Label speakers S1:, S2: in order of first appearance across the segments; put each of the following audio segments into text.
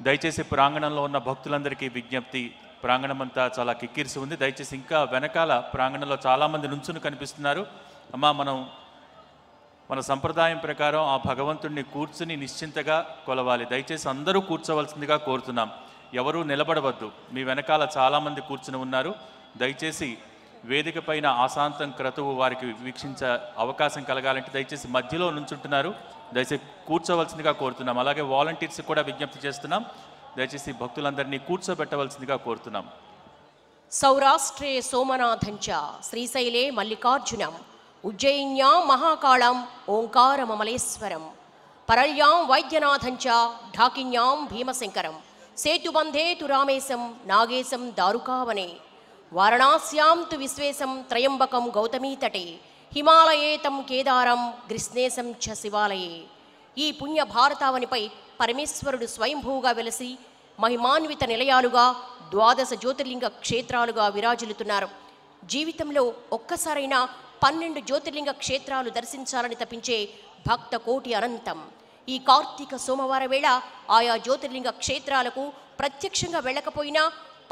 S1: దయచేసి ప్రాంగణంలో ఉన్న భక్తులందరికీ విజ్ఞప్తి, ప్రాంగణమంతా చాలా కిక్కిరిసి ఉంది. దయచేసి ఇంకా వెనకాల ప్రాంగణంలో చాలామంది నుంచుని కనిపిస్తున్నారు. అమ్మా, మన సంప్రదాయం ప్రకారం ఆ భగవంతుడిని కూర్చుని నిశ్చింతగా కొలవాలి. దయచేసి అందరూ కూర్చోవలసిందిగా కోరుతున్నాం. ఎవరూ నిలబడవద్దు. మీ వెనకాల చాలామంది కూర్చుని ఉన్నారు. దయచేసి వేదిక పైన ఆశాంతం క్రతువు వారికి వీక్షించే అవకాశం కలగాలంటే దయచేసి మధ్యలో నుంచుంటున్నారు. దయచేసి కూర్చోవలసిందిగా కోరుతున్నాం. అలాగే వాలంటీర్స్ కూడా విజ్ఞప్తి చేస్తున్నాం. దయచేసి భక్తులందరినీ కూర్చోబెట్టవలసిందిగా కోరుతున్నాం.
S2: సౌరాష్ట్రే సోమనాథంచ శ్రీశైలే మల్లికార్జునం ఉజ్జయిన్యాం మహాకాళం ఓంకారమమలేశ్వరం పరళ్యాం వైద్యనాథంచ ఢాకిన్యాం భీమశంకరం సేతుబంధే తు రామేశం నాగేశం దారుకావనే వారణాస్యాం తు విశ్వేశం త్రయంబకం గౌతమీతటే హిమాలయే తం కేదారం గ్రిస్నేశం చ శివాలయే. ఈ పుణ్య భారతావనిపై పరమేశ్వరుడు స్వయంభూగా వెలసి మహిమాన్విత నిలయాలుగా 12 జ్యోతిర్లింగ క్షేత్రాలుగా విరాజిల్లుతున్నారు. జీవితంలో ఒక్కసారైనా 12 జ్యోతిర్లింగ క్షేత్రాలు దర్శించాలని తప్పించే భక్త కోటి అనంతం. ఈ కార్తీక సోమవార వేళ ఆయా జ్యోతిర్లింగ క్షేత్రాలకు ప్రత్యక్షంగా వెళ్ళకపోయినా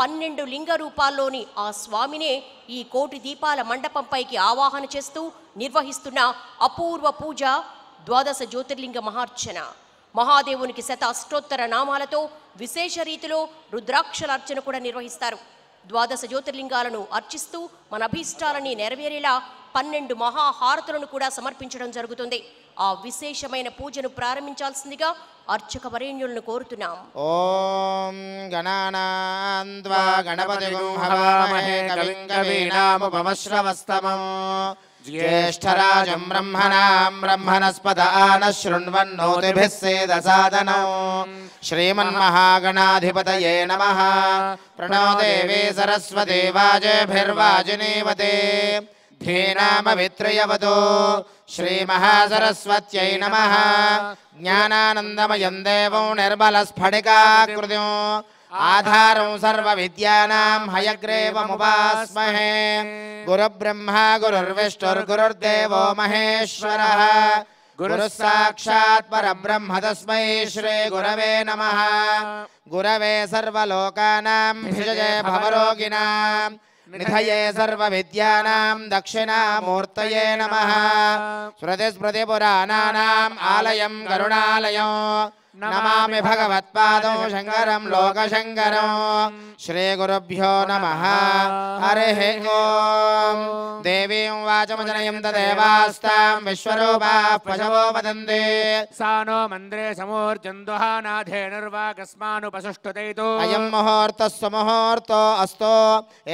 S2: 12 లింగ రూపాల్లోని ఆ స్వామినే ఈ కోటి దీపాల మండపంపైకి ఆవాహన చేస్తూ నిర్వహిస్తున్న అపూర్వ పూజ 12 జ్యోతిర్లింగ మహార్చన. మహాదేవునికి అష్టోత్తర నామాలతో విశేష రీతిలో రుద్రాక్షల అర్చన కూడా నిర్వహిస్తారు. 12 జ్యోతిర్లింగాలను అర్చిస్తూ మన అభీష్టాలని నెరవేరేలా 12 మహాహారతులను కూడా సమర్పించడం జరుగుతుంది. ఆ విశేషమైన పూజను ప్రారంభించాల్సిందిగా అర్చక వరేణ్యులను కోరుతున్నాం.
S3: ఓం గణానాం త్వా గణపతిం హవామహే కవిం కవీనాముపమశ్రవస్తమం జ్యేష్ఠరాజం బ్రహ్మణాం బ్రహ్మణస్పద ఆనశృణ్వన్నోతిభిः సేదసాదనం శ్రీమన్మహాగణాధిపతయే నమః. ప్రణో దేవీ సరస్వతీ వాజేభిర్వాజినీవతే ధీనామవిత్రయవతో శ్రీమహాసరస్వత్యై నమః. జ్ఞానానందమయం దేవం నిర్మలస్ఫటికాకృతిం ఆధారం సర్వవిద్యానాం హయగ్రీవముపాస్మహే. గురుబ్రహ్మా గురుర్విష్ణుర్గురుర్దేవో మహేశ్వరః గురుః సాక్షాత్ పరబ్రహ్మ తస్మై శ్రీ గురవే నమః. గురవే సర్వలోకానాం భిషజే భవరోగిణాం నిధయే సర్వవిద్యానాం దక్షిణామూర్తయే నమః. స్మృతిస్మృతిపురాణానాం ఆలయం కరుణాలయం నమామి భగవత్పాదం శంకరం లోకశంకరం. శ్రీగురుభ్యో నమః. హరిః ఓం. దేవీం వాచమజనయం తదేవాస్తాం విశ్వరూపాః పశవో వదంతి.
S4: సానో మంద్రే సమూర్జందుహానాధేనుర్వాకస్మానుపసుష్టుతైతో.
S3: అయం ముహూర్తః సుముహూర్తో అస్తో.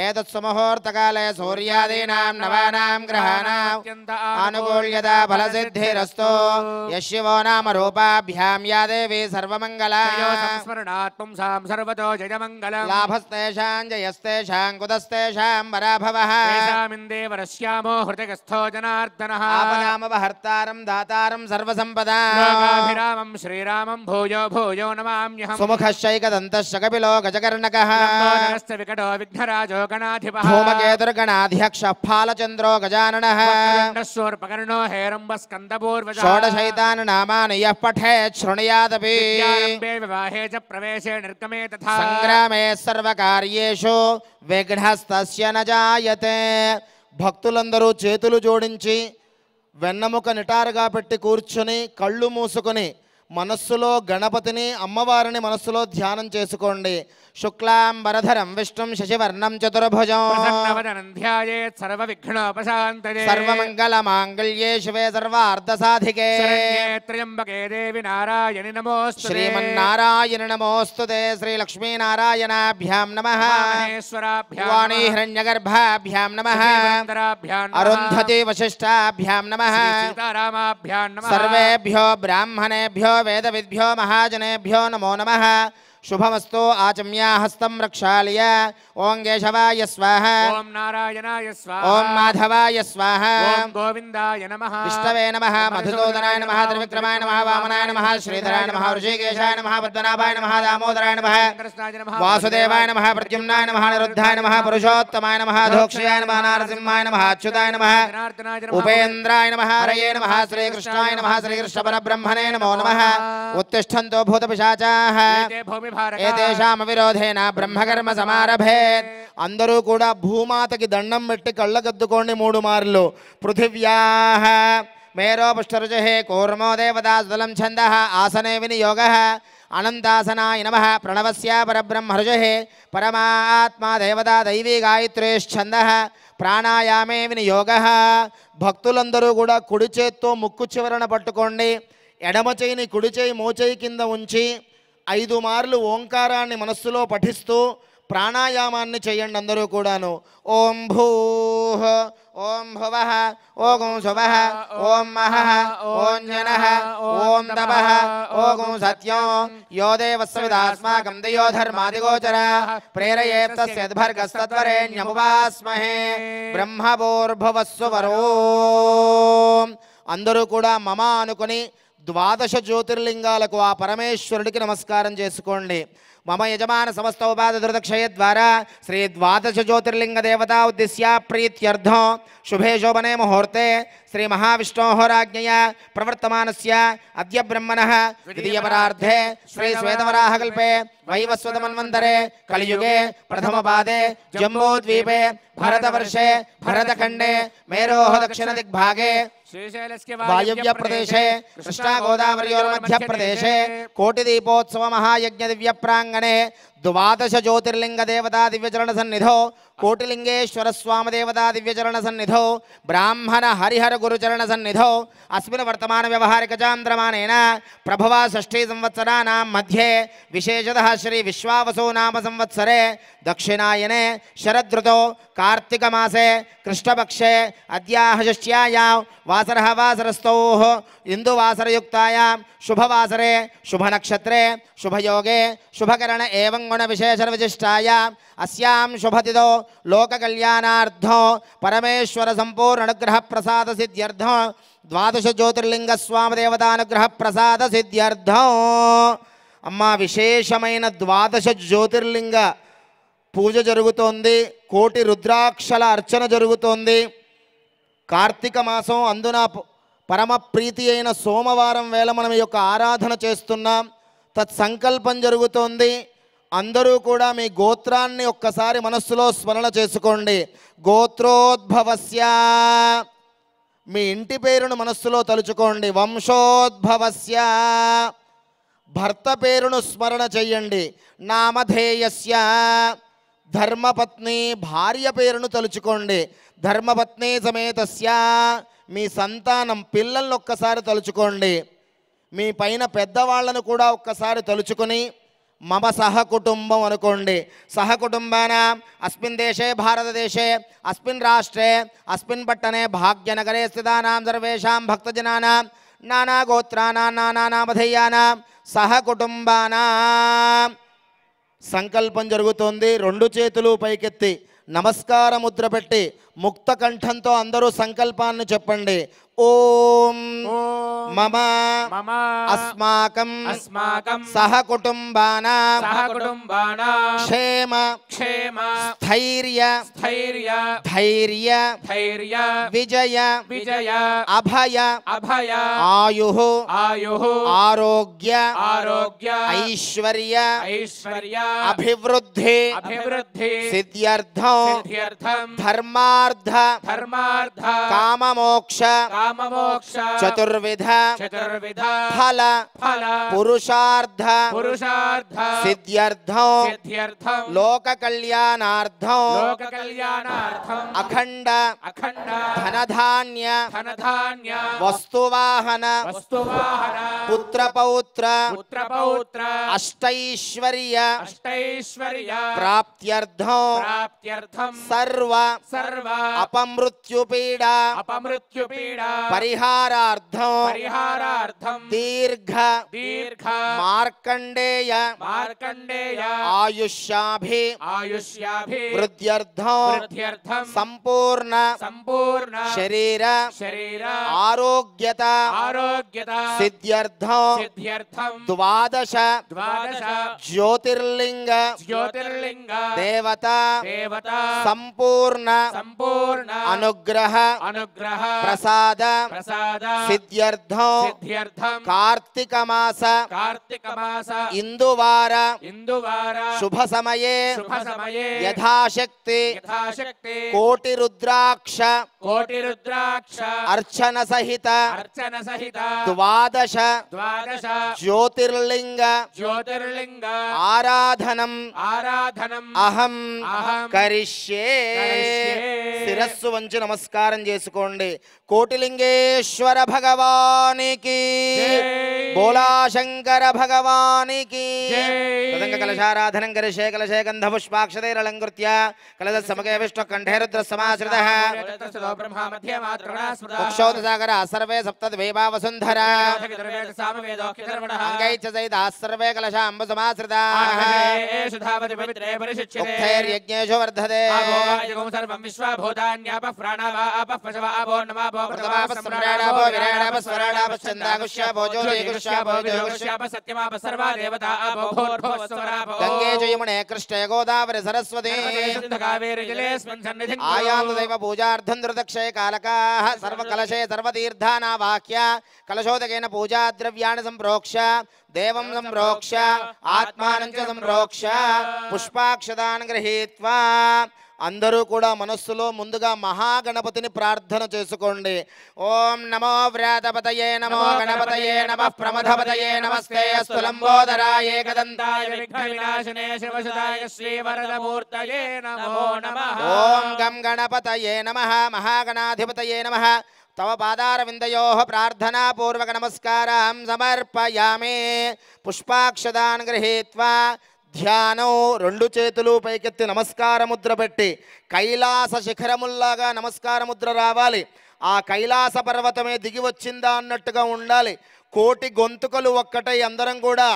S3: ఏతత్ సుముహూర్తకాలే సూర్యాదీనాం నవానాం గ్రహాణాం ఆనుకూల్యతా ఫలసిద్ధిరస్తు. యశివో నామ రూపాభ్యాం యా దేవీ సర్వమంగళా.
S4: సంస్మరణాత్మం సర్వతో జయమంగళం.
S3: లాభస్తేషాం జయస్తేషాం కుతస్తేషాం పరాభవః.
S4: తేషామిందేవరశ్యామో హృతిగస్థో జనార్దనః.
S3: ఆపదామపహర్తారం దాతారం సర్వసంపదాం.
S4: లోకాభిరామం శ్రీరామం భూయో భూయో నమామ్యహం.
S3: సుముఖశ్చైకదంతశ్చ కపిలో గజకర్ణకః.
S4: లంబోదరశ్చ వికటో విఘ్నరాజో గణాధిపః.
S3: ధూమకేతుర్గణాధ్యక్షः ఫాలచంద్రో గజాననः.
S4: వక్రతుండశూర్పకర్ణో హేరంబస్కందపూర్వజः.
S3: షోడశైతాని నామాని యః పఠేత్ శృణుయాదపి.
S4: విద్యారంభే వివాహే చ ప్రవేశే నిర్గమే తథా.
S3: సంగ్రామే సర్వకార్యేషు విఘ్నస్తస్య న జాయతే. భక్తులందరూ చేతులు జోడించి వెన్నముక నిటారుగా పెట్టి కూర్చుని కళ్ళు మూసుకొని మనస్సులో గణపతిని అమ్మవారిని మనస్సులో ధ్యానం చేసుకోండి. శుక్లాంబరధరం విష్ణుం శశివర్ణం చతుర్భుజం. సర్వమంగళ మాంగళ్యే శివే సర్వార్థసాధికే.
S4: త్ర్యంబకే దేవి నారాయణి నమోస్తు.
S3: శ్రీమన్నారాయణ నమోస్తుతే. శ్రీలక్ష్మీనారాయణాభ్యాం నమః. వాణీ హిరణ్యగర్భాభ్యాం నమః. అరుంధతి వశిష్టాభ్యాం నమః. సర్వేభ్యో బ్రాహ్మణేభ్యో వేదవిద్భ్యో మహాజనేభ్యో నమో నమః. శుభమస్తు. ఆచమ్యా హస్తం రక్షాళయ. ఓం కేశవాయ స్వాహ.
S4: ఓం నారాయణాయ స్వాహ.
S3: ఓం మాధవాయ స్వాహ.
S4: ఓం గోవిందాయ నమః.
S3: విష్ణవే నమః. మధుసూదనాయ నమః. త్రివిక్రమాయ నమః. వామనాయ నమః. శ్రీధరాయ నమః. ఋషికేశాయ నమః. పద్మనాభాయ నమః. దామోదరాయ నమః. వాసుదేవాయ నమః. ప్రద్యుమ్నాయ నమః. నిరుద్ధాయ నమః. పురుషోత్తమాయ నమః. ధోక్షయాయ నమః. నారసింహాయ నమః. అచ్యుతాయ నమః. ఉపేంద్రాయ నమః. హరయే నమః. శ్రీకృష్ణాయ నమః. శ్రీకృష్ణ పరబ్రహ్మణే నమో నమః. ఉత్తిష్టంతో భూతపిశాచాః.
S4: విభారక
S3: ఏతేషాం అవిరోధేన బ్రహ్మకర్మ సమారభేత్. అందరూ కూడా భూమాతకి దండం పెట్టి కళ్ళగద్దుకోండి 3 మార్లు. పృథివ్యాః మేరోపుష్టరుచిః కూర్మో దేవతాస్థలం ఛందః ఆసనే వినియోగః అనంతాసనాయ నమః ప్రణవస్య పరబ్రహ్మరుచిః పరమాత్మా దేవతా దైవీ గాయత్రీశ్ఛందః ప్రాణాయామే వినియోగః. భక్తులందరూ కూడా కుడి చేత్తో ముక్కు చివరన పట్టుకోండి. ఎడమ చేయిని కుడి చేయి మోచేయి కింద ఉంచి 5 మార్లు ఓంకారాన్ని మనస్సులో పఠిస్తూ ప్రాణాయామాన్ని చేయండి అందరూ కూడాను. ఓం భూః ఓం భువః ఓం శువః ఓం మహః ఓం జనః ఓం తపః ఓం సత్యం యో దేవస్సవిదాస్మాకం దయో ధర్మాదిగోచరః ప్రేరయేత్ తస్యద్భర్గస్తత్వరేణ్యముపాస్మహే బ్రహ్మభూర్భువస్సువరో. అందరూ కూడా మమ అనుకుని 12 జ్యోతిర్లింగాలకు ఆ పరమేశ్వరుడికి నమస్కారం చేసుకోండి. మమ యజమాన సమస్తోపాద దుర్దక్షయ ద్వారా శ్రీ 12 జ్యోతిర్లింగ దేవతా ఉద్దిశ్య ప్రీత్యర్థం శుభే శోభనే ముహూర్తే శ్రీ మహావిష్ణోరాజ్ఞయా ప్రవర్తమానస్య అద్య బ్రహ్మణః ద్వితీయపరార్ధే శ్రీ శ్వేతవరాహకల్పే వైవస్వతమన్వంతరే కలియుగే ప్రథమపాదే జంబూద్వీపే భరతవర్షే భరతఖండే మేరోః దక్షిణదిగ్భాగే వాయవ్య ప్రదేశే కృష్ణా గోదావరియోర్మధ్య ప్రదేశే కోటిదీపోత్సవ మహాయజ్ఞ దివ్య ప్రాంగణే 12 జ్యోతిర్లింగ దేవతా దివ్యచరణ సన్నిధో కోటిలింగేశ్వర స్వామి దేవతా దివ్యచరణ సన్నిధో బ్రాహ్మణ హరిహర గురుచరణ సన్నిధో అస్మిన్ వర్తమాన వ్యవహారిక చాంద్రమానేన ప్రభవా షష్ఠీ సంవత్సరానాం మధ్యే విశేషతః శ్రీ విశ్వావసో నామ సంవత్సరే దక్షిణాయనే శరదృతో కార్తీక మాసే కృష్ణపక్షే అద్యాహ షష్ట్యాయాం వాసరః వాసరస్థౌః ఇందువాసరయుక్తాయాం శుభవాసరే శుభనక్షత్రే శుభయోగే శుభకరణ ఏవం గుణ విశేష విశిష్టాయాం అస్యాం శుభతిథో లోకకళ్యాణార్థం పరమేశ్వర సంపూర్ణ అనుగ్రహ ప్రసాద సిద్ధ్యర్థం 12 జ్యోతిర్లింగ స్వామి దేవతానుగ్రహ ప్రసాద సిద్ధ్యర్థం. అమ్మా విశేషమైన 12 జ్యోతిర్లింగ పూజ జరుగుతోంది. కోటి రుద్రాక్షల అర్చన జరుగుతోంది. కార్తీక మాసం అందున పరమ ప్రీతి అయిన సోమవారం వేళ మనం ఈ యొక్క ఆరాధన చేస్తున్నాం. తత్సంకల్పం జరుగుతోంది. అందరూ కూడా మీ గోత్రాన్ని ఒక్కసారి మనస్సులో స్మరణ చేసుకోండి. గోత్రోద్భవస్య మీ ఇంటి పేరును మనస్సులో తలుచుకోండి. వంశోద్భవస్య భర్త పేరును స్మరణ చెయ్యండి. నామధేయస్య ధర్మపత్ని భార్య పేరును తలుచుకోండి. ధర్మపత్ని సమేతస్య మీ సంతానం పిల్లలను ఒక్కసారి తలుచుకోండి. మీ పైన పెద్దవాళ్లను కూడా ఒక్కసారి తలుచుకొని మమ సహకుటుంబం అనుకోండి. సహకుటుంబానాం అస్మిన్ దేశే భారతదేశే అస్మిన్ రాష్ట్రే అస్మిన్ పట్టణే భాగ్యనగరే స్థితానాం సర్వేషాం భక్తజనానాం నానాగోత్రానాం నానానామధేయానాం సహకుటుంబానాం. సంకల్పం జరుగుతోంది. 2 చేతులు పైకెత్తి నమస్కార ముద్ర పెట్టి ముక్త కంఠంతో అందరూ సంకల్పాన్ని చెప్పండి. ఓం మమ అస్మాకం సహకుటుంబానాం క్షేమ స్థైర్య ధైర్య విజయ అభయ ఆయుః ఆరోగ్య ఐశ్వర్య అభివృద్ధి సిద్ధ్యర్థం ధర్మార్థ కామమోక్ష చతుర్విధ ఫల పురుషార్థ సిద్ధ్యర్థం లోక కళ్యాణార్థం అఖండ ధనధాన్య వస్తువాహన పుత్రపౌత్ర అష్టైశ్వర్య ప్రాప్త్యర్థం సర్వ అపమృత్యుపీడా పరిహారార్థం దీర్ఘ మార్కండేయ ఆయుష్యాభి వృద్ధ్యర్థం సంపూర్ణ శరీర ఆరోగ్యత సిద్ధ్యర్థం 12 జ్యోతిర్లింగ దేవత సంపూర్ణ
S4: సంపూర్ణ
S3: అనుగ్రహ
S4: అనుగ్రహ
S3: ప్రసాద
S4: ప్రసాద
S3: సిద్ధ్యర్థం
S4: సిద్ధ్యర్థం
S3: కార్తీక మాస
S4: కార్తీక మాస
S3: ఇందువార
S4: ఇందువార
S3: శుభ సమయే
S4: శుభ సమయే
S3: యథాశక్తి
S4: యథాశక్తి
S3: కోటి రుద్రాక్ష
S4: కోటి రుద్రాక్ష
S3: అర్చన సహిత
S4: అర్చన సహిత
S3: ద్వాదశ
S4: ద్వాదశ
S3: జ్యోతిర్లింగ
S4: జ్యోతిర్లింగ
S3: ఆరాధనం
S4: ఆరాధనం
S3: అహం
S4: అహం
S3: కరిష్యే.
S4: కరిష్యే.
S3: శిరస్సు వంచి నమస్కారం చేసుకోండి. కోటిలింగేశ్వర భగవానికి
S4: జై.
S3: బోలా శంకర భగవానికి
S4: జై.
S3: తదంగ కలశారాధనం కరిష్యే. కలశే గంధ పుష్పాక్షతైరలంకృత్య కలశ సమగే విష్ణు కంఠే రుద్ర సమాశ్రితః
S4: బ్రహ్మ మధ్య మాత్రణ స్మృత
S3: ముక్షోదసాగర సర్వే సప్తద్వైభా వసుంధరా
S4: సామవేదోక్తిధర్మణః
S3: అంగైచ సైతాః సర్వే కలశా అంబ సమాశ్రితాః
S4: ఆగమేషు ధావతి పవిత్రే పరిశుచ్యతే
S3: ఉక్తైర్యజ్ఞేషు వర్ధతే
S4: ఆభోగాయగం సర్వం విశ్వభూతాన్యాపః ప్రాణావాపః పశవాపో నమాపో
S3: ప్రథమాపః సమ్రాడాపో విరాడాపః స్వరాడాపః ఛందాగుష్యాపో జ్యోతిగుష్యాపో జ్యోతిగుష్యాపో
S4: సత్యమాప సర్వా దేవతా ఆపో భూర్భువస్వరాపో
S3: గంగే చ యమునే కృష్ణే గోదావరి సరస్వతి
S4: కావేరి జలేస్మిన్ సన్నిధిం
S3: ఆయాంతు దైవ పూజార్థం ధృతక్షయ కాలకాః సర్వకలశే సర్వతీర్థానావాహ్య కలశోదకేన పూజాద్రవ్యాణి సంప్రోక్ష్య దేవం సంప్రోక్ష్య ఆత్మానం చ సంప్రోక్ష్య పుష్పాక్షదాన్ గృహీత్వా అందరూ కూడా మనస్సులో ముందుగా మహాగణపతిని ప్రార్థన చేసుకోండి. ఓం నమో వ్రాతపతయే నమో గణపతయే నమః ప్రమథపతయే నమస్తే అస్తు లంబోదరాయ ఏకదంతాయ
S4: విఘ్న వినాశనే శివసుదాయ శ్రీవరదమూర్తయే నమో నమః.
S3: ఓం గం గణపతయే నమః మహాగణాధిపతయే నమః. తవ పాదారవిందయోః ప్రార్థనాపూర్వక నమస్కారం సమర్పయామి. పుష్పాక్షదాన్ గృహీత్వా ధ్యానం రెండు చేతులు పైకెత్తి నమస్కార ముద్ర పెట్టి కైలాస శిఖరముల్లాగా నమస్కార ముద్ర రావాలి. ఆ కైలాస పర్వతమే దిగి వచ్చిందా అన్నట్టుగా ఉండాలి. కోటి గొంతుకలు ఒక్కటై అందరం కూడా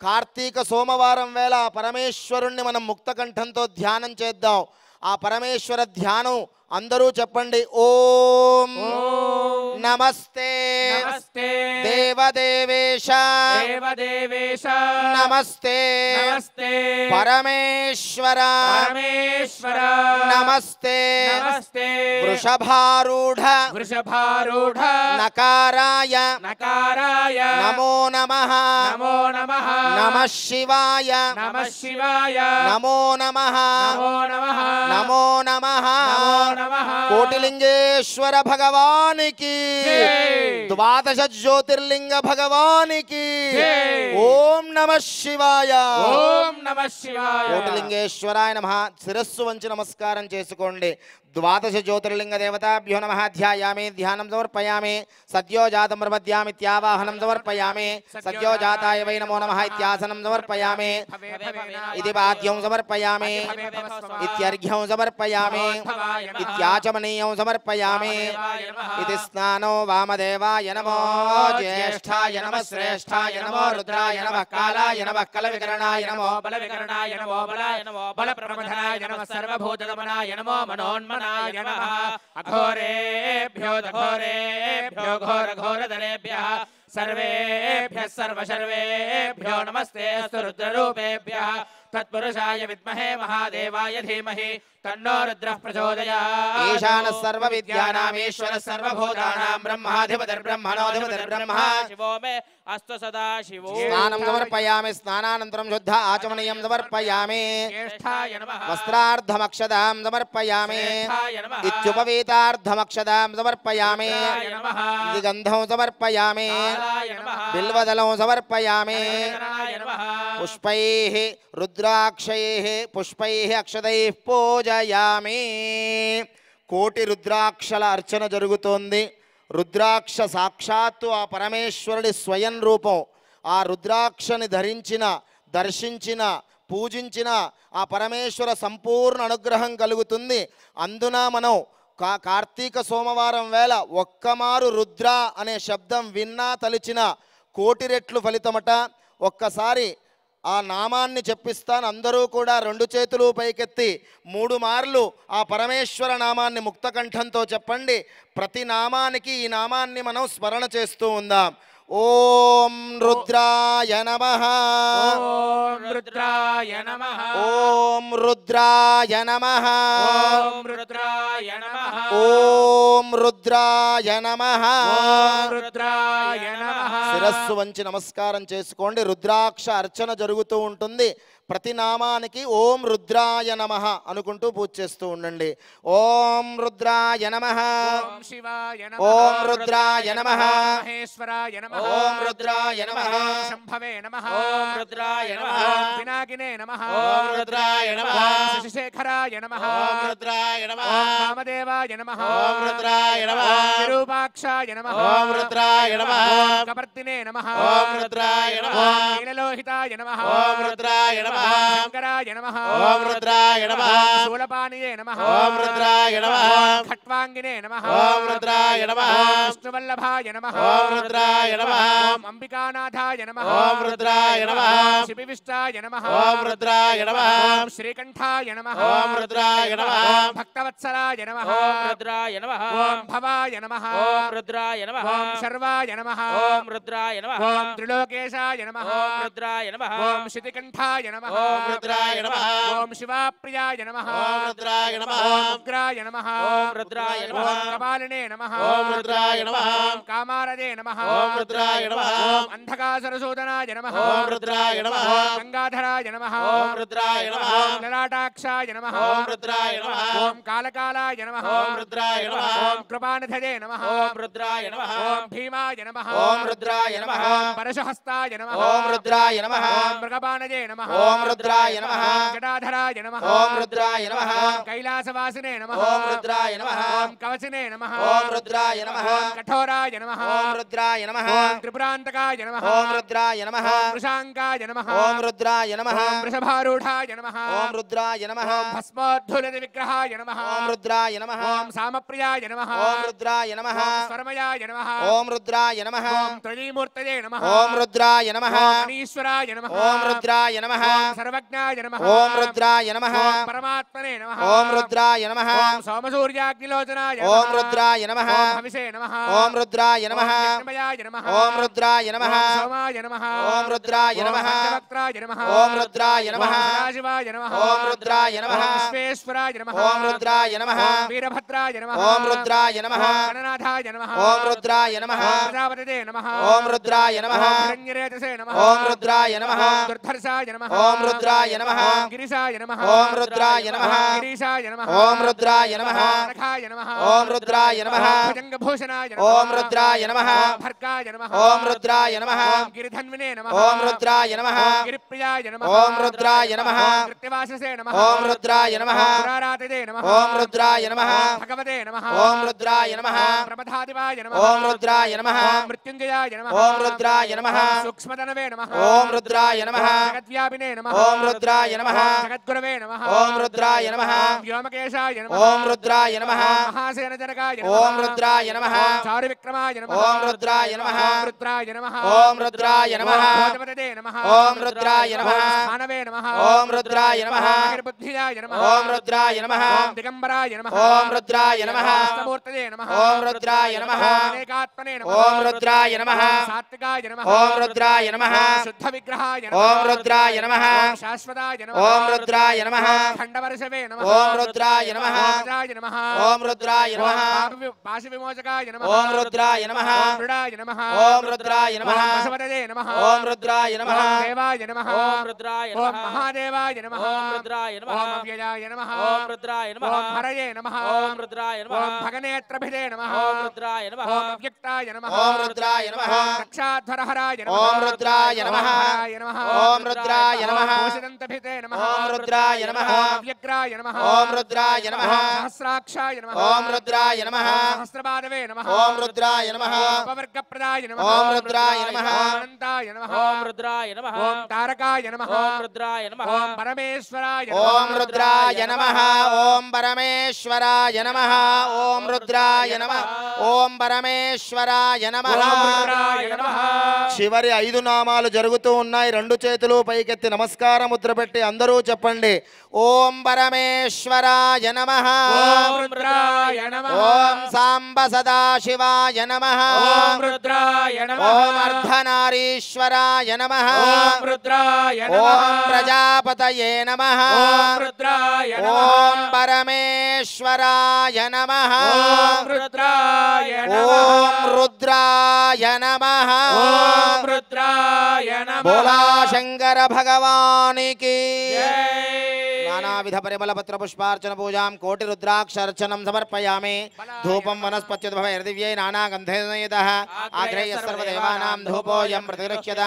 S3: కార్తీక సోమవారం వేళ పరమేశ్వరుణ్ణి మనం ముక్తకంఠంతో ధ్యానం చేద్దాం. ఆ పరమేశ్వర ధ్యానం అందరూ చెప్పండి. ఓం నమస్తే
S4: నమస్తే
S3: దేవదేవేశ
S4: దేవదేవేశ
S3: నమస్తే
S4: నమస్తే
S3: పరమేశ్వర
S4: పరమేశ్వర
S3: నమస్తే
S4: నమస్తే
S3: వృషభారూఢ
S4: వృషభారూఢ
S3: నకారాయ
S4: నకారాయ
S3: నమో నమః
S4: నమో నమః
S3: నమః శివాయ
S4: నమః శివాయ
S3: నమో నమః
S4: నమో నమః
S3: నమో నమః
S4: నమో నమః
S3: కోటిలింగేశ్వర భగవానికి
S4: జై.
S3: ద్వాదశ జ్యోతిర్లింగ భగవానికి
S4: జై.
S3: ఓం నమః శివాయ.
S4: ఓం నమః శివాయ.
S3: కోటిలింగేశ్వరాయ నమః. శిరస్సు వంచి నమస్కారం చేసుకోండి. ద్వాదశ జ్యోతిర్లింగ దేవతాభ్యో నమః. ధ్యాయామి ధ్యానం సమర్పయామి. సద్యో జాతం ప్రపద్యామిత్యావాహనం సమర్పయామి. సద్యో జాతాయ వై నమో నమః ఇత్యాసనం సమర్పయామి. ఇది వాద్యం సమర్పయామి. ఇత్యర్ఘ్యం సమర్పయామి. ఇత్యాచమనీయం సమర్పయామి. ఇది స్నానో వామదేవాయ నమో జ్యేష్ఠాయ నమః శ్రేష్ఠాయ నమో రుద్రాయ నమః కాలాయ నమః కలవికరణాయ నమో
S4: బల వికరణాయ నమో బలాయ నమో బల ప్రమథనాయ నమః సర్వభూతదమనాయ నమో మనోన్మనాయ నమః. అఘోరేభ్యో దఘోరేభ్యో ఘోర ఘోరధరేభ్యః సర్వేభ్యః సర్వశర్వేభ్యో నమస్తే అస్తు రుద్రరూపేభ్యః. తత్పురుషాయ విద్మహే మహాదేవాయ ధీమహి తన్నో రుద్రః ప్రచోదయాత్.
S3: ఈశానః సర్వవిద్యానామీశ్వరः సర్వభూతానాం బ్రహ్మాధిపతిర్బ్రహ్మణోధిపతిర్బ్రహ్మ.
S4: శివో మే అస్తు సదా శివో.
S3: స్నానం సమర్పయామి. స్నానానంతరం శుద్ధ ఆచమనీయం సమర్పయామి.
S4: జ్యేష్ఠాయ నమః.
S3: వస్త్రార్ధమక్షదాం సమర్పయామి.
S4: జ్యేష్ఠాయ నమః.
S3: ఇత్యుపవీతార్ధమక్షదాం సమర్పయామి.
S4: జ్యేష్ఠాయ నమః.
S3: ఇది గంధం సమర్పయామి.
S4: కాలాయ నమః.
S3: బిల్వదళం సమర్పయామి.
S4: వేదనాయ నమః.
S3: పుష్పైః రుద్రాక్షైః పుష్పైః అక్షతైః పూజయామి. కోటి రుద్రాక్షల అర్చన జరుగుతోంది. రుద్రాక్ష సాక్షాత్తు ఆ పరమేశ్వరుడి స్వయం రూపం. ఆ రుద్రాక్షని ధరించిన, దర్శించిన, పూజించిన ఆ పరమేశ్వర సంపూర్ణ అనుగ్రహం కలుగుతుంది. అందున మనం కార్తీక సోమవారం వేళ ఒక్కమారు రుద్ర అనే శబ్దం విన్నా తలిచిన కోటి రెట్లు ఫలితమట. ఒక్కసారి ఆ నామాన్ని చెప్పిస్తాను. అందరూ కూడా రెండు చేతులు పైకెత్తి 3 మార్లు ఆ పరమేశ్వర నామాన్ని ముక్తకంఠంతో చెప్పండి. ప్రతి నామానికి ఈ నామాన్ని మనం స్మరణ చేస్తూ ఉందాం. ఓం రుద్రాయ నమః
S4: ఓం రుద్రాయ నమః
S3: ఓం రుద్రాయ నమః
S4: ఓం రుద్రాయ నమః
S3: ఓం రుద్రాయ నమః
S4: ఓం రుద్రాయ నమః.
S3: శిరస్సు వంచి నమస్కారం చేసుకోండి. రుద్రాక్ష అర్చన జరుగుతూ ఉంటుంది. ప్రతి నామానికి ఓం రుద్రాయ నమః అనుకుంటూ పూజ చేస్తూ ఉండండి. ఓం రుద్రాయ నమః
S4: ఓం శివాయ నమః
S3: ఓం రుద్రాయ నమః
S4: మహేశ్వరాయ నమః
S3: ఓం రుద్రాయ నమః
S4: శంభవే నమః
S3: ఓం రుద్రాయ నమః
S4: పినాకినే నమః
S3: ఓం రుద్రాయ నమః
S4: శశిశేఖరాయ నమః
S3: ఓం రుద్రాయ నమః
S4: వామదేవాయ నమః
S3: ఓం రుద్రాయ నమః
S4: విరూపాక్షాయ నమః
S3: ఓం రుద్రాయ నమః
S4: కపర్తినే నమః
S3: ఓం రుద్రాయ నమః
S4: నీలలోహితాయ నమః
S3: ఓం రుద్రాయ నమః
S4: శంకరాయ నమః
S3: ఓం రుద్రాయ నమః
S4: శూలపాణియే నమః
S3: ఓం రుద్రాయ నమః
S4: ఖట్వాంగినే నమః
S3: ఓం రుద్రాయ నమః
S4: విష్ణువల్లభాయ నమః
S3: ఓం రుద్రాయ నమః
S4: ఓం అంబికానాథాయ నమః
S3: ఓం రుద్రాయ నమః
S4: శిబివిష్టాయ నమః
S3: ఓం రుద్రాయ నమః
S4: ఓం శ్రీకంఠాయ నమః
S3: ఓం రుద్రాయ నమః
S4: ఓం భక్తవత్సలాయ నమః
S5: ఓం రుద్రాయ నమః
S4: ఓం భవాయ నమః
S5: ఓం రుద్రాయ నమః
S4: ఓం శర్వాయ నమః
S5: ఓం రుద్రాయ నమః
S4: ఓం త్రిలోకేశాయ నమః
S5: ఓం రుద్రాయ నమః
S4: ఓం శితికంఠాయ నమః
S3: ఓం రుద్రాయ నమః
S4: ఓం శివాప్రియాయ నమః
S3: ఓం రుద్రాయ నమః
S4: ఓం ఉగ్రాయ నమః
S5: ఓం రుద్రాయ నమః
S4: ఓం కపాలినే నమః
S3: ఓం రుద్రాయ నమః
S4: ఓం కామారదే నమః
S3: ఓం రుద్రాయ నమః
S4: ఓం అంధకాసురసూదనాయ నమః
S3: ఓం రుద్రాయ నమః
S4: ఓం గంగాధరాయ నమః
S3: ఓం రుద్రాయ నమః
S4: ఓం లలాటాక్షాయ నమః
S3: ఓం రుద్రాయ నమః
S4: ఓం కాలకాలాయ నమః
S3: ఓం రుద్రాయ నమః
S4: ఓం కృపానిధదే నమః
S5: ఓం రుద్రాయ నమః
S4: ఓం భీమాయ నమః
S3: ఓం రుద్రాయ నమః
S4: ఓం పరశుహస్తాయ నమః
S3: ఓం రుద్రాయ నమః
S4: ఓం మృగపానజే నమః
S3: ఓం రుద్రాయ నమః
S4: జటాధరాయ నమః
S3: ఓం రుద్రాయ నమః
S4: ఓం కైలాసవాసినే నమః
S3: ఓం రుద్రాయ నమః
S4: ఓం కవచినే నమః
S3: ఓం రుద్రాయ నమః
S4: ఓం కఠోరాయ నమః
S3: ఓం రుద్రాయ నమః
S4: ఓం త్రిపురాంతకాయ నమః
S3: ఓం రుద్రాయ నమః
S4: ఓం వృషాంకాయ నమః
S3: ఓం రుద్రాయ నమః
S4: ఓం వృషభారూఢాయ నమః
S3: ఓం రుద్రాయ నమః
S4: ఓం భస్మోద్ధులిత విగ్రహాయ నమః
S3: ఓం రుద్రాయ నమః
S4: ఓం సామప్రియాయ నమః
S3: ఓం రుద్రాయ నమః
S4: ఓం స్వర్మయాయ నమః
S3: ఓం రుద్రాయ నమః
S4: ఓం త్రయీమూర్తయే నమః
S3: ఓం రుద్రాయ నమః
S4: ఓం మనీశ్వరాయ నమః
S3: ఓం రుద్రాయ నమః
S4: ఓం సర్వజ్ఞాయ నమః
S3: ఓం రుద్రాయ నమః
S4: ఓం పరమాత్మనే నమః
S3: ఓం రుద్రాయ నమః
S4: ఓం సోమసూర్యాగ్నిలోచనాయ
S3: ఓం రుద్రాయ నమః
S4: ఓం హవిషే నమః
S3: ఓం రుద్రాయ నమః
S4: ఓం యజ్ఞమయాయ నమః
S3: ఓం రుద్రాయ నమః
S4: ఓం సోమాయ నమః
S3: ఓం రుద్రాయ నమః
S4: ఓం పంచవక్త్రాయ నమః
S3: ఓం రుద్రాయ నమః
S4: ఓం సదాశివాయ నమః
S3: ఓం రుద్రాయ నమః
S4: ఓం విశ్వేశ్వరాయ నమః
S3: ఓం రుద్రాయ నమః
S4: ఓం వీరభద్రాయ నమః
S3: ఓం రుద్రాయ నమః
S4: ఓం గణనాథాయ నమః
S3: ఓం రుద్రాయ నమః
S4: ఓం ప్రజాపతిదే నమః
S3: ఓం రుద్రాయ నమః
S4: ఓం హిరణ్యరేతసే నమః
S3: ఓం రుద్రాయ నమః
S4: ఓం దుర్ధర్షాయ నమః
S3: ఓం రుద్రాయ నమః
S4: ఓం గిరిశాయ నమః
S3: ఓం రుద్రాయ నమః
S4: ఓం గిరీశాయ నమః
S3: ఓం రుద్రాయ నమః
S4: ఓం నఖాయ నమః
S3: ఓం రుద్రాయ నమః
S4: ఓం భుజంగభూషణాయ నమః
S3: ఓం రుద్రాయ నమః
S4: ఓం భర్గాయ నమః
S3: ఓం రుద్రాయ నమః
S4: ఓం గిరిధన్వినే నమః
S3: ఓం రుద్రాయ నమః
S4: ఓం గిరిప్రియాయ నమః
S3: ఓం రుద్రాయ నమః
S4: ఓం కృత్యవాససే నమః
S3: ఓం రుద్రాయ నమః
S4: పురారాతిదే నమః
S3: ఓం రుద్రాయ నమః
S4: ఓం భగవతే నమః
S3: ఓం రుద్రాయ నమః
S4: ఓం ప్రమథాదివాయ నమః
S3: ఓం రుద్రాయ నమః
S4: ఓం మృత్యుంజయాయ నమః
S3: ఓం రుద్రాయ నమః
S4: సూక్ష్మతనవే నమః
S3: ఓం రుద్రాయ నమః
S4: జగద్వ్యాపినే నమః
S3: ఓం రుద్రాయ నమః
S4: జగద్గురవే నమః
S3: ఓం రుద్రాయ నమః
S4: ఓం వ్యోమకేశాయ నమః
S3: ఓం రుద్రాయ నమః
S4: ఓం మహాసేనజనకాయ నమః
S3: ఓం రుద్రాయ నమః
S4: ఓం చారువిక్రమాయ నమః
S3: ఓం రుద్రాయ నమః
S4: ఓం రుద్రాయ నమః
S3: ఓం రుద్రాయ నమః
S4: ఓం భోజపతదే నమః
S3: ఓం రుద్రాయ నమః
S4: ఓం స్థానవే నమః
S3: ఓం రుద్రాయ నమః
S4: బుద్ధియాయ నమః
S3: ఓం రుద్రాయ నమః
S4: ఓం దిగంబరాయ నమః
S3: ఓం రుద్రాయ నమః
S4: సమూర్తదే నమః
S3: ఓం రుద్రాయ నమః
S4: అనేకాత్మనే నమః
S3: ఓం రుద్రాయ నమః
S4: సాత్వికాయ నమః
S3: ఓం రుద్రాయ నమః
S4: శుద్ధ విగ్రహాయ నమః
S3: ఓం రుద్రాయ నమః
S4: ఓం శాశ్వతాయ నమః
S3: ఓం రుద్రాయ నమః
S4: ఖండవర్షవే నమః
S3: ఓం రుద్రాయ నమః
S4: రాజాయ నమః
S3: ఓం రుద్రాయ నమః
S4: పాశ విమోచకాయ నమః
S3: ఓం రుద్రాయ నమః
S4: ఓం మృడాయ నమః
S3: ఓం రుద్రాయ నమః
S4: ఓం పశుపతదే నమః
S3: ఓం రుద్రాయ నమః
S4: ఓం దేవాయ నమః
S5: ఓం రుద్రాయ
S4: ఓం
S5: నమః
S4: మహాదేవాయ నమః
S5: ఓం రుద్రాయ నమః
S4: ఓం అవ్యయాయ నమః
S5: ఓం రుద్రాయ నమః
S4: ఓం హరయే నమః
S5: ఓం రుద్రాయ నమః
S4: ఓం భగనేత్రభిదే నమః
S5: ఓం రుద్రాయ నమః
S4: ఓం అవ్యక్తాయ నమః
S3: ఓం రుద్రాయ నమః
S4: ఓం సాక్షాత్వరహరాయ నమః
S3: ఓం రుద్రాయ నమః
S4: ఓం హరాయ నమః
S3: ఓం రుద్రాయ నమః
S4: భూషితంతభిదే నమః
S3: ఓం రుద్రాయ నమః
S4: ఓం అవ్యగ్రాయ నమః
S3: ఓం రుద్రాయ నమః
S4: ఓం సహస్రాక్షాయ నమః
S3: ఓం రుద్రాయ నమః
S4: ఓం సహస్రపాదవే నమః
S3: ఓం రుద్రాయ నమః
S4: ఉపవర్గప్రదాయ నమః
S3: ఓం రుద్రాయ నమః
S4: ఓం అనంతాయ నమః
S5: ఓం రుద్రాయ నమః
S4: ఓం తారకాయ నమః
S5: ఓం రుద్రాయ నమః
S4: ఓం పరమేశ్వరాయ
S3: ఓం రుద్రాయ నమః ఓం పరమేశ్వరాయ నమః ఓం రుద్రాయ నమః ఓం పరమేశ్వరాయ నమః
S4: రుద్రాయ నమః
S3: చివరి 5 నామాలు జరుగుతూ ఉన్నాయి. 2 చేతులు పైకెత్తి నమస్కారం ముద్ర పెట్టి అందరూ చెప్పండి. ఓం పరమేశ్వరాయ నమః.
S4: ఓం రుద్రాయ నమః.
S3: ఓం సాంబ సదాశివాయ నమః.
S4: ఓం రుద్రాయ నమః.
S3: ఓం అర్ధనారీశ్వరాయ నమః.
S4: ఓం రుద్రాయ నమః.
S3: ఓం ప్రజాపతయే నమః.
S4: ఓం రుద్రాయ నమః.
S3: ఓం పరమేశ్వరాయ నమః.
S4: ఓం రుద్రాయ నమః.
S3: ఓం రుద్రాయ నమః.
S4: ఓం రుద్రాయ నమః.
S3: బోలా శంకర భగవానికి
S4: జై.
S3: నానావిధ పరిమళ పత్ర పుష్పార్చన పూజాం కోటి రుద్రాక్షర్చనం సమర్పయామి. ధూపం వనస్పత్యుద్భవై దివ్యై నానాగంధైర్నయతః ఆగ్రహ్య సర్వదేవానాం ధూపోయం ప్రతిగృహ్యత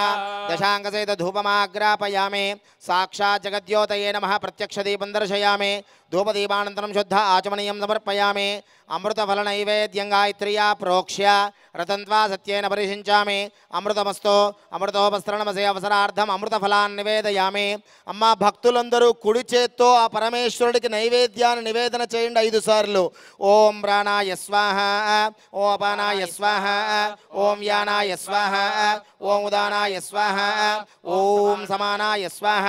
S3: దశాంగసహిత ధూపమాగ్రాపయామి. సాక్షాత్ జగద్యోతయే నమః ప్రత్యక్ష దీపం దర్శయామి. ధూపదీపానంతరం శుద్ధ ఆచమనీయం సమర్పయామి. అమృతఫల నైవేద్యం గాయత్ర్యా ప్రోక్ష్య రతంత్వా సత్యేన పరిశించామి. అమృతమస్తో అమృతోపస్త్రణమసే అవసరార్థం అమృతఫలాన్ని నివేదయామి. అమ్మ భక్తులందరూ కుడి చేత్తో ఆ పరమేశ్వరుడికి నైవేద్యాన్ని నివేదన చేయండి 5 సార్లు. ఓం ప్రాణాయ స్వాహ. ఓం అపానాయ స్వాహ. ఓం యానాయ స్వాహ. ఓం ఉదానాయ స్వాహ. ఓం సమానాయ స్వాహ.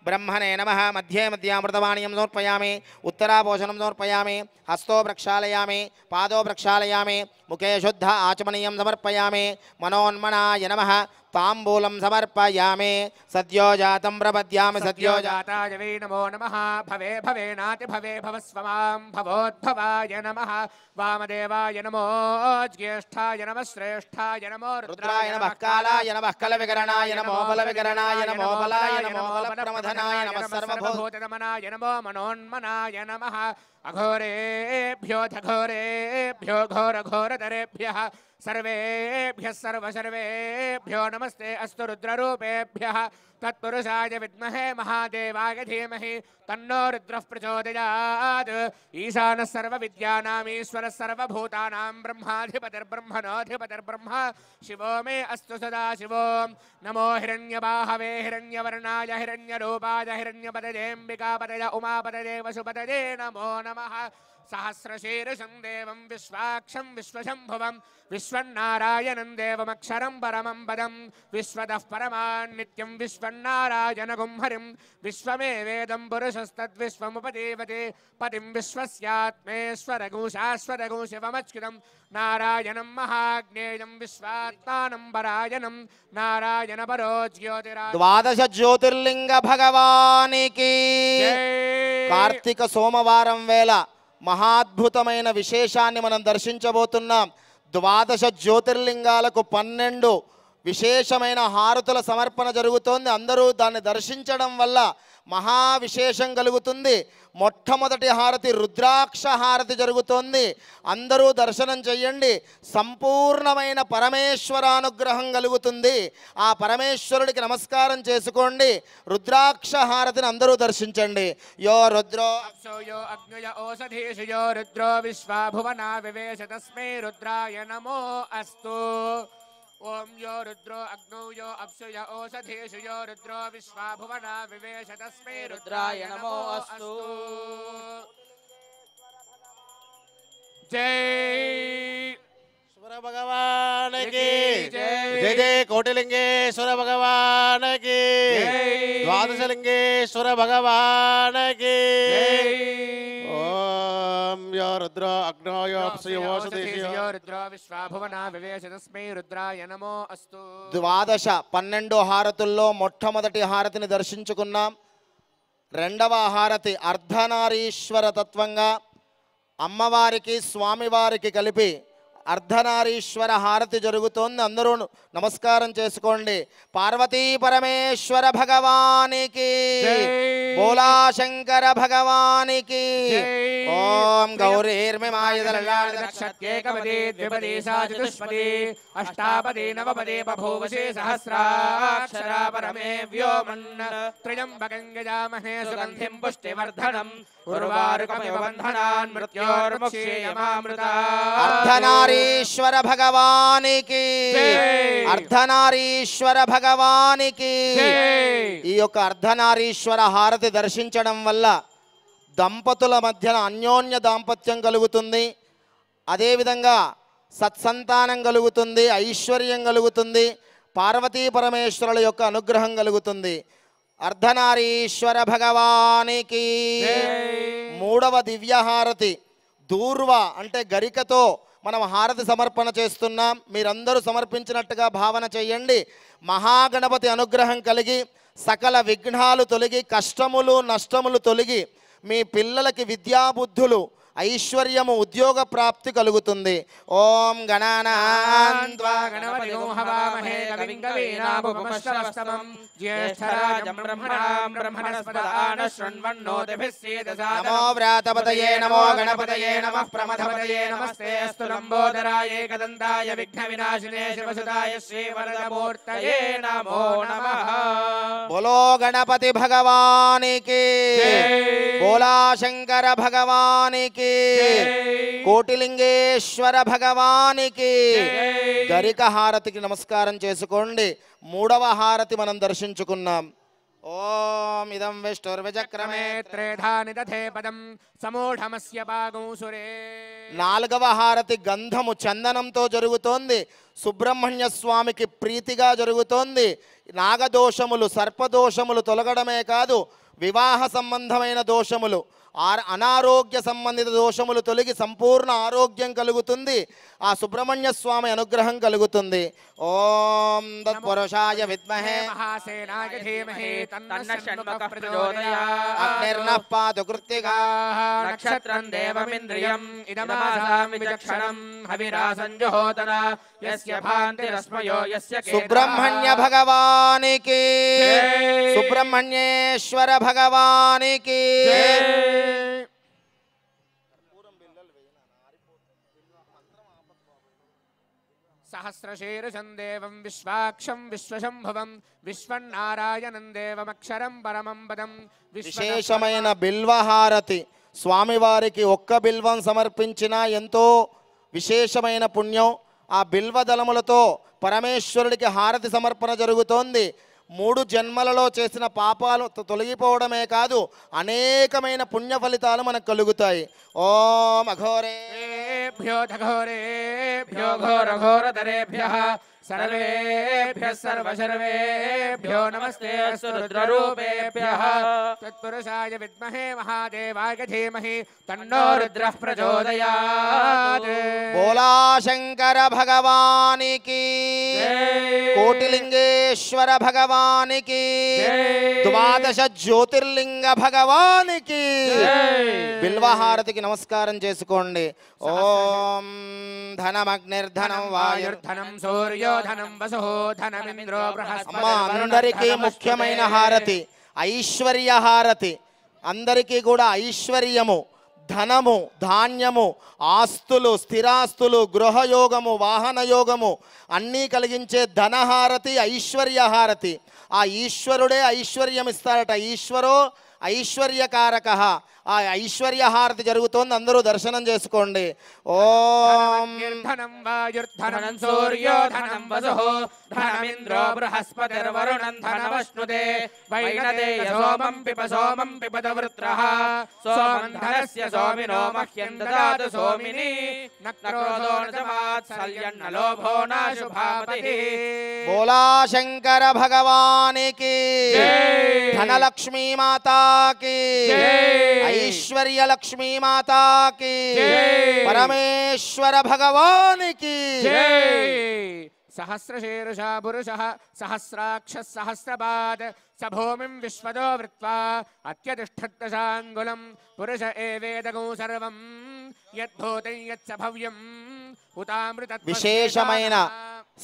S3: బ్రహ్మణే నమః. మధ్యే మధ్యామృతవాణీయం సమర్పయామి. ఉత్తరాపోషణం సమర్పయామి. హస్తో ప్రక్షాళయామి. పాదో ప్రక్షాళయామి. ముఖే శుద్ధ ఆచమనీయం సమర్పయామి. మనోన్మనాయ నమః. తాంబూలం సమర్పయామి. సద్యోజాతం ప్రపద్యామి.
S4: సద్యోజాతాయ వై నమో నమః. భవే భవేనాతి భవే భవస్వమాం భవోద్భవాయ నమః. వామదేవాయ నమో. జ్యేష్ఠాయ నమః. శ్రేష్ఠాయ నమో.
S3: రుద్రాయ నమః. కాలాయ నమః. కలవికరణాయ నమో. బలవికరణాయ నమో. బలాయ నమో. బలప్రమథనాయ నమః.
S4: సర్వభూతనమనాయ నమో. మనోన్మనాయ నమః. అఘోరేభ్యో ఘోరేభ్యో ఘోరఘోరతరేభ్యః सर्वेभ्यः सर्वेभ्यो नमस्ते अस्तु रुद्ररूपेभ्यः. तत्पुरुषाय विद्महे महादेवाय धीमहि तन्नो रुद्रः प्रचोदयात्. ईशानः सर्वविद्यानामीश्वरः सर्वभूतानां ब्रह्माधिपतिर्ब्रह्मणोऽधिपतिर्ब्रह्म शिवो मे अस्तु सदा शिवो. नमो हिरण्यबाहवे हिरण्यवर्णाय हिरण्यरूपाय हिरण्यपतजेऽम्बिकापतये उमापतये वसुपतये नमो नमः. सहस्रशीर्षं देवं विश्वाक्षं विश्वशम्भुवं विश्वन्नारायणं देवमक्षरं परमं पदं विश्वतः परमान् नित्यं विश्वन्नारायणगुं हरिं विश्वमेवेदं पुरुषस्तद्विश्वमुपदेवते पतिं विश्वस्यात्मेश्वरगुं शाश्वतगुं शिवमच्युतं नारायणं महाज्ञेयं विश्वात्मानं परायणं नारायण परो ज्योतिराज.
S3: ద్వాదశ జ్యోతిర్లింగ భగవానికి. కార్తీక సోమవారం వేళ మహాద్భుతమైన విశేషాన్ని మనం దర్శించబోతున్నాం. ద్వాదశ జ్యోతిర్లింగాలకు 12 విశేషమైన హారతుల సమర్పణ జరుగుతోంది. అందరూ దాన్ని దర్శించడం వల్ల మహా విశేషం కలుగుతుంది. మొట్టమొదటి హారతి రుద్రాక్ష హారతి జరుగుతోంది. అందరూ దర్శనం చెయ్యండి. సంపూర్ణమైన పరమేశ్వరానుగ్రహం కలుగుతుంది. ఆ పరమేశ్వరుడికి నమస్కారం చేసుకోండి. రుద్రాక్ష హారతిని అందరూ దర్శించండి. యో రుద్రో
S4: यो अग्नय ओषधीषु यो रुद्रो विश्वाभुवना विवेश तस्मै रुद्राय नमो अस्तु. ओम यो रुद्रो अग्नौ यो अप्सु य ओषधीषु यो रुद्रो विश्वाभुवना विवेश तस्मै रुद्राय नमो अस्तु. जय
S6: भगवान की
S4: जय.
S6: जय जय कोटिलिंगेश्वर भगवान की. द्वादशलिंगेश्वर भगवान की. ओम यो रुद्र अग्नो यो अप्सु यो ओषधीषु
S4: यो रुद्रो विश्वाभुवना विवेश तस्मै रुद्राय नमो अस्तु.
S3: ద్వాదశ 12 హారతుల్లో మొట్టమొదటి హారతిని దర్శించుకున్నాం. రెండవ హారతి అర్ధనారీశ్వర తత్వంగా అమ్మవారికి స్వామివారికి కలిపి అర్ధనారీశ్వర హారతి జరుగుతోంది. అందరూ నమస్కారం చేసుకోండి. పార్వతీ పరమేశ్వర భగవానికి. బోలా శంకర భగవానికి. ఓం
S4: गौरीर्मिमायदलक्षत्येकपदी द्विपदी सा चतुष्पदी अष्टापदी नवपदी बभूवशी सहस्राक्षरा परमे व्योमन् त्र्यम्बकं यजामहे सुगन्धिं पुष्टिवर्धनम् उर्वारुकमिव बन्धनान् मृत्योर्मुक्षीयमामृतात्.
S3: అర్ధనారీశ్వర భగవానికి. అర్ధనారీశ్వర భగవానికి. ఈ యొక్క అర్ధనారీశ్వర హారతి దర్శించడం వల్ల దంపతుల మధ్యన అన్యోన్య దాంపత్యం కలుగుతుంది. అదేవిధంగా సత్సంతానం కలుగుతుంది. ఐశ్వర్యం కలుగుతుంది. పార్వతీ పరమేశ్వరుల యొక్క అనుగ్రహం కలుగుతుంది. అర్ధనారీశ్వర భగవానికి మూడవ దివ్య హారతి దూర్వ అంటే గరికతో మనం హారతి సమర్పణ చేస్తున్నాం. మీరందరూ సమర్పించినట్టుగా భావన చేయండి. మహాగణపతి అనుగ్రహం కలిగి సకల విఘ్నాలు తొలగి కష్టములు నష్టములు తొలగి మీ పిల్లలకి విద్యాబుద్ధులు ఐశ్వర్యము ఉద్యోగ ప్రాప్తి కలుగుతుంది. ఓం గణానాం త్వా
S4: గణపతిం హవామహే కవిం కవీనాముపమశ్రవస్తమం జ్యేష్ఠరాజం బ్రహ్మణాం బ్రహ్మణస్పద ఆనశృణ్వన్నోతిభిः సేదసాదనం.
S3: నమో వ్రాతపతయే నమో గణపతయే నమః
S4: ప్రమథపతయే నమస్తే అస్తు లంబోదరాయ ఏకదంతాయ విఘ్నవినాశినే శివసుతాయ శ్రీవరదమూర్తయే నమో నమః.
S3: బోలో గణపతి భగవానికి బోలా శంకర భగవానికి కోటిలింగేశ్వర భగవానికి. గరిక హారతికి నమస్కారం చేసుకోండి. మూడవ హారతి మనం దర్శించుకున్నాం. ఓం ఇదం విష్ణుర్విచక్రమే
S4: త్రేధాని దధే పదం సమూఢమస్య పాగంసురే.
S3: నాలుగవ హారతి గంధము చందనంతో జరుగుతోంది. సుబ్రహ్మణ్య స్వామికి ప్రీతిగా జరుగుతోంది. నాగదోషములు సర్పదోషములు తొలగడమే కాదు వివాహ సంబంధమైన దోషములు అనారోగ్య సంబంధిత దోషములు తొలగి సంపూర్ణ ఆరోగ్యం కలుగుతుంది. ఆ సుబ్రహ్మణ్య స్వామి అనుగ్రహం కలుగుతుంది. ఓం తత్పురుషాయ విద్మహే
S4: మహాసేనాయ ధీమహి తన్నః షణ్ముఖః ప్రచోదయాత్.
S3: అగ్నిర్నః పాతు కృత్తికా
S4: నక్షత్రం దేవమింద్రియం ఇదమాసామి విచక్షణం హవిరాసంజుహోతన యస్య భాంతిరస్మయో యస్య
S3: సుబ్రహ్మణ్య భగవానికి సుబ్రహ్మణ్యేశ్వర భగవానికి.
S4: సహస్రశీర్షం దేవం విశ్వాక్షం విశ్వశంభువం విశ్వన్నారాయణం దేవమక్షరం పరమం పదం.
S3: విశేషమైన బిల్వహారతి స్వామివారికి ఒక్క బిల్వం సమర్పించినా ఎంతో విశేషమైన పుణ్యం. ఆ బిల్వదళములతో పరమేశ్వరుడికి హారతి సమర్పణ జరుగుతోంది. 3 జన్మలలో చేసిన పాపాలు తొలగిపోవడమే కాదు అనేకమైన పుణ్య ఫలితాలు మనకు కలుగుతాయి. ఓం అఘోరేభ్యో
S4: ఘోరేభ్యో ఘోరఘోరతరేభ్యః సర్వేభ్యః సర్వసర్వేభ్యో నమస్తే అస్తు రుద్రరూపేభ్యః. తత్పురుషాయ విద్మహే మహాదేవాయ ధీమహి తన్నో రుద్రః ప్రచోదయాత్.
S3: బోలా శంకర భగవానికి కోటిలింగేశ్వర భగవానికి ద్వాదశ జ్యోతిర్లింగ భగవానికి. బిల్వహారతికి నమస్కారం చేసుకోండి. ఓం ధనమగ్నిర్ధనం వాయుర్ధనం
S4: సూర్యో ధనం వసుః ధనమింద్రో బృహస్పతిః.
S3: అమ్మ అందరికీ ముఖ్యమైన హారతి ఐశ్వర్య హారతి. అందరికీ కూడా ఐశ్వర్యము ధనము ధాన్యము ఆస్తులు స్థిరాస్తులు గృహయోగము వాహన యోగము అన్నీ కలిగించే ధనహారతి ఐశ్వర్యహారతి. ఆ ఈశ్వరుడే ఐశ్వర్యం ఇస్తారట. ఈశ్వరో ఐశ్వర్యకారక. ఆ ఐశ్వర్యహారతి జరుగుతోంది. అందరూ దర్శనం చేసుకోండి. ఓం
S4: ధనం వాయుర్ధనం సూర్యో ధనం వసుః ధనమింద్రో బృహస్పతిర్వరుణం ధనమశ్నుతే వైనదేయ సోమం పిబత వృత్రః సోమం ధనస్య సోమినో మహ్యం దదాతు సోమిని నక్రోధో నమాత్సల్యన్న లోభో నాశుభాపతిః.
S3: బోలా శంకర భగవానికి ధనలక్ష్మీ మాతాకి ఐశ్వర్య లక్ష్మీ మాతాకి పరమేశ్వర భగవానికి.
S4: సహస్రశీర్షా పురుషః సహస్రాక్ష సహస్రపాద్ స భూమిం విశ్వదో వృత్వా అత్యతిష్ఠద్దశాంగులం పురుష ఏవేదగం సర్వం యద్భూతం యత్స భవ్యం ఉతామృత.
S3: విశేషమైన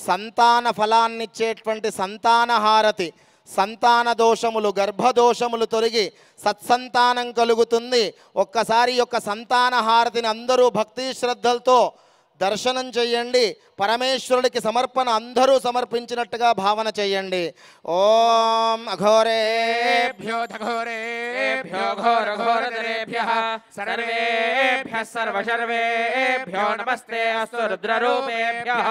S3: సంతాన ఫలాన్నిచ్చేటువంటి సంతాన హారతి. సంతాన దోషములు గర్భదోషములు తొలగి సత్సంతానం కలుగుతుంది. ఒక్కసారి యొక్క సంతాన హారతిని అందరూ భక్తి శ్రద్ధలతో దర్శనం చేయండి. పరమేశ్వరుడికి సమర్పణ అందరూ సమర్పించినట్టుగా భావన చేయండి. ఓం అఘోరేభ్యో
S4: ఘోరేభ్యో ఘోరఘోరతరేభ్యః సర్వేభ్యః సర్వసర్వేభ్యో నమస్తే అస్తు రుద్రరూపేభ్యః.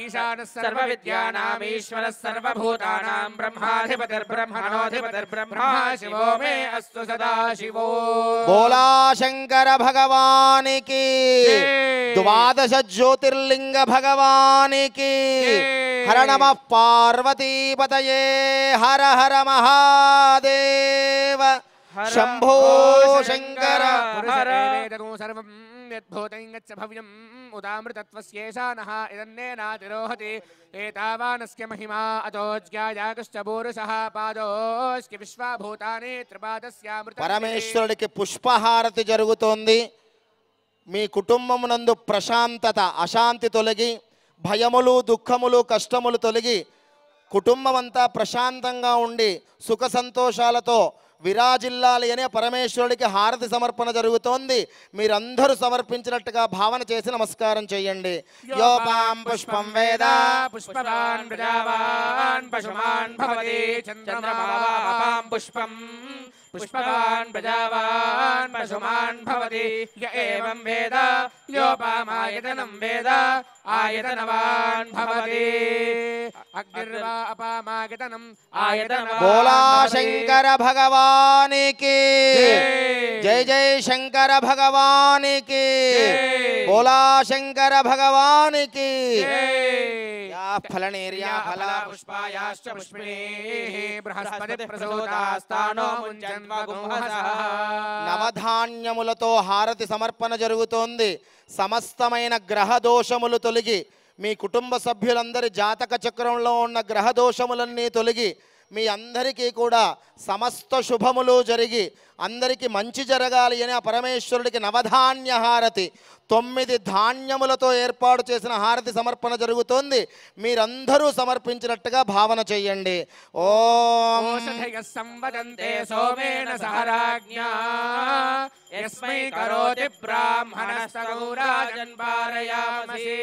S4: ఈశానః సర్వవిద్యానాం ఈశ్వరః సర్వభూతానాం బ్రహ్మాధిపతిర్బ్రహ్మణోధిపతిర్బ్రహ్మా శివో మే అస్తు సదాశివో.
S3: బోలా శంకర భగవానికి ద్వాదశ జ్యోతిర్లింగ భగవానికి హర నమ పార్వతీపతయే హర హర మహాదేవ శంభో శంకర
S4: సర్వం యద్భూతం గచ్చ భవ్యం ఉదామృతత్వస్యేషా నః ఇదన్నేనాతిరోహతి ఏతావానస్య మహిమా అతోజ్ఞాయాగశ్చ పూరుషః పాదోస్కి విశ్వభూతాని త్రిపాదస్యామృత.
S3: పరమేశ్వరుడికి పుష్పహారతి జరుగుతోంది. మీ కుటుంబమునందు ప్రశాంతత అశాంతి తొలగి భయములు దుఃఖములు కష్టములు తొలగి కుటుంబమంతా ప్రశాంతంగా ఉండి సుఖ సంతోషాలతో విరాజిల్లాలి అనే పరమేశ్వరుడికి హారతి సమర్పణ జరుగుతోంది. మీరందరూ సమర్పించినట్టుగా భావన చేసి నమస్కారం చేయండి. యోపాం పుష్పం వేద
S4: పుష్పవాన్ ప్రజావాన్ పశుమాన్ భవతి చంద్రమాపాం పుష్పం పుష్పవాన్ ప్రజావాన్ పశుమాన్ భవతి య ఏవం వేద యోపామాయతనం వేద ఆయతనవాన్ భవతి అగ్నిర్వా అపామాయతనం ఆయతనవాన్.
S3: బోలా శంకర భగవానికి జై జై శంకర భగవానికి బోలా శంకర భగవానికి. ఫలనేర్యా ఫల
S4: పుష్పాయాశ్చ పుష్పిణీః బృహస్పతి ప్రసూతాస్తానో ముంజన్వగుంహసః.
S3: నవధాన్యములతో హారతి సమర్పణ జరుగుతోంది. సమస్తమైన గ్రహ దోషములు తొలగి మీ కుటుంబ సభ్యులందరి జాతక చక్రంలో ఉన్న గ్రహ దోషములన్నీ తొలగి మీ అందరికీ కూడా సమస్త శుభములు జరిగి అందరికీ మంచి జరగాలి అని ఆ పరమేశ్వరుడికి నవధాన్య హారతి 9 ధాన్యములతో ఏర్పాటు చేసిన హారతి సమర్పణ జరుగుతోంది. మీరందరూ సమర్పించినట్టుగా భావన చేయండి. ఓం
S4: ఓషధయః సంవదంతే సోమేన సహరాజ్ఞా యస్మై కరోతి బ్రాహ్మణస్తగౌరాజన్ పారయామసి.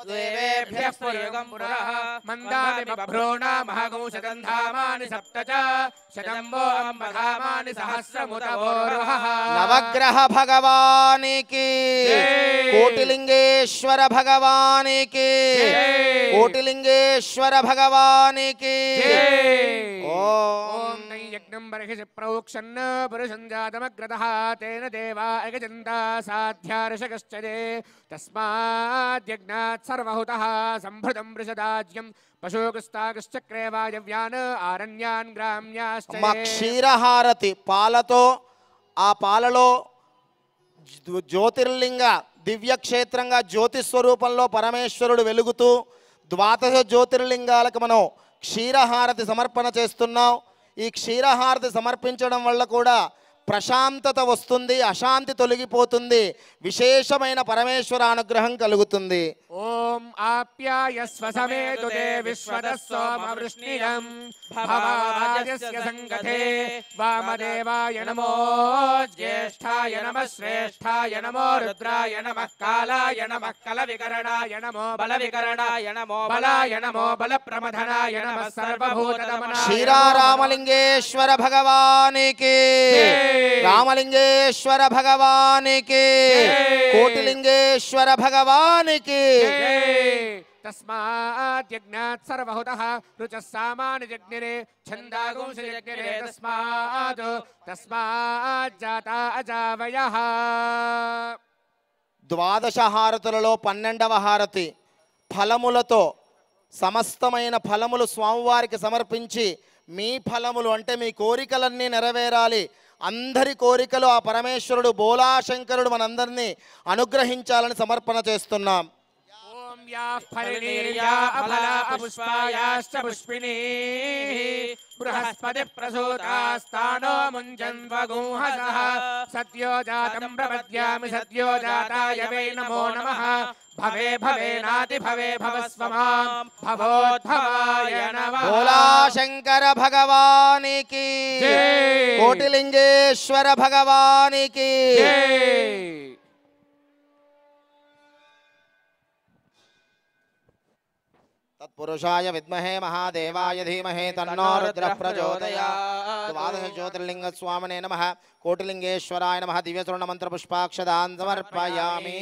S4: దేవేభ్యః పురుగం పురః మందాని బభ్రోణా మహగౌషధంధామాని సప్త చ శతంబో అంబధామాని సహస్రముతవోరుహః.
S3: నవగ్రహ భగవానికి కోటిలింగేశ్వర భగవానికి కోటిలింగేశ్వర భగవానికి.
S4: ఓం యజ్ఞం బర్హిషి ప్రోక్షన్న పురుషం జాతమగ్రతః తేన దేవా యజంతా సాధ్యార్షకశ్చదే తస్మాద్యజ్ఞాత్ సర్వహుతః సంభృతం వృషదాజ్యం పశూకస్తాకశ్చక్రే వాయవ్యాన్ ఆరణ్యాన్ గ్రామ్యాశ్చ.
S3: మా క్షీరహారతి పాలతో ఆ పాలలో జ్యోతిర్లింగ దివ్యక్షేత్రంగా జ్యోతి స్వరూపంలో పరమేశ్వరుడు వెలుగుతూ ద్వాదశ జ్యోతిర్లింగాలకు మనం క్షీరహారతి సమర్పణ చేస్తున్నాం. ఈ క్షీరహారతి సమర్పించడం వల్ల కూడా ప్రశాంతత వస్తుంది, అశాంతి తొలగిపోతుంది, విశేషమైన పరమేశ్వర అనుగ్రహం కలుగుతుంది.
S4: ఓం ఆప్యాయస్వ సమేతుతే విశ్వదః సోమవృష్ణియం భవాజస్య సంగతే వామదేవాయ నమో జ్యేష్ఠాయ నమః శ్రేష్ఠాయ నమో రుద్రాయ నమః కాలాయ నమః కలవికరణాయ నమో బలవికరణాయ నమో బలాయ నమో బలప్రమథనాయ నమః సర్వభూతదమనాయ.
S3: శ్రీరామలింగేశ్వర భగవానికి రామలింగేశ్వర భగవానికి కోటిలింగేశ్వర భగవానికి.
S4: తస్మాద్యజ్ఞాత్ సర్వహుతః రుచః సామాని జగ్నిరే ఛందాగుంసి జగ్నిరే తస్మాజ్జాతా అజావయః.
S3: ద్వాదశ హారతులలో 12వ హారతి ఫలములతో సమస్తమైన ఫలములు స్వామివారికి సమర్పించి మీ ఫలములు అంటే మీ కోరికలన్నీ నెరవేరాలి, అందరి కోరికలు ఆ పరమేశ్వరుడు బోలాశంకరుడు మనందరినీ అనుగ్రహించాలని సమర్పణ చేస్తున్నాం.
S4: ఓం యాః ఫలినీర్యా అఫలా అపుష్పాయాశ్చ పుష్పిణీః బృహస్పతి ప్రసూతాస్తానో ముంజన్వగుంహసః. సద్యో జాతం ప్రపద్యామి సద్యో జాతాయ వై నమో నమః. భవే భవేనాతి భవే భవస్వ మాం భవోద్భవాయ నమః.
S3: బోలాశంకర భగవానికి కోటిలింగేశ్వర భగవానికి. తత్పురుషాయ విద్మహే మహాదేవాయ ధీమహే తన్నో రుద్రః ప్రచోదయాత్. ద్వాదశ జ్యోతిర్లింగ స్వామినే నమః. కోటిలింగేశ్వరాయ నమః. దివ్యస్వర్ణ మంత్ర పుష్పాక్షదాన్ సమర్పయామి.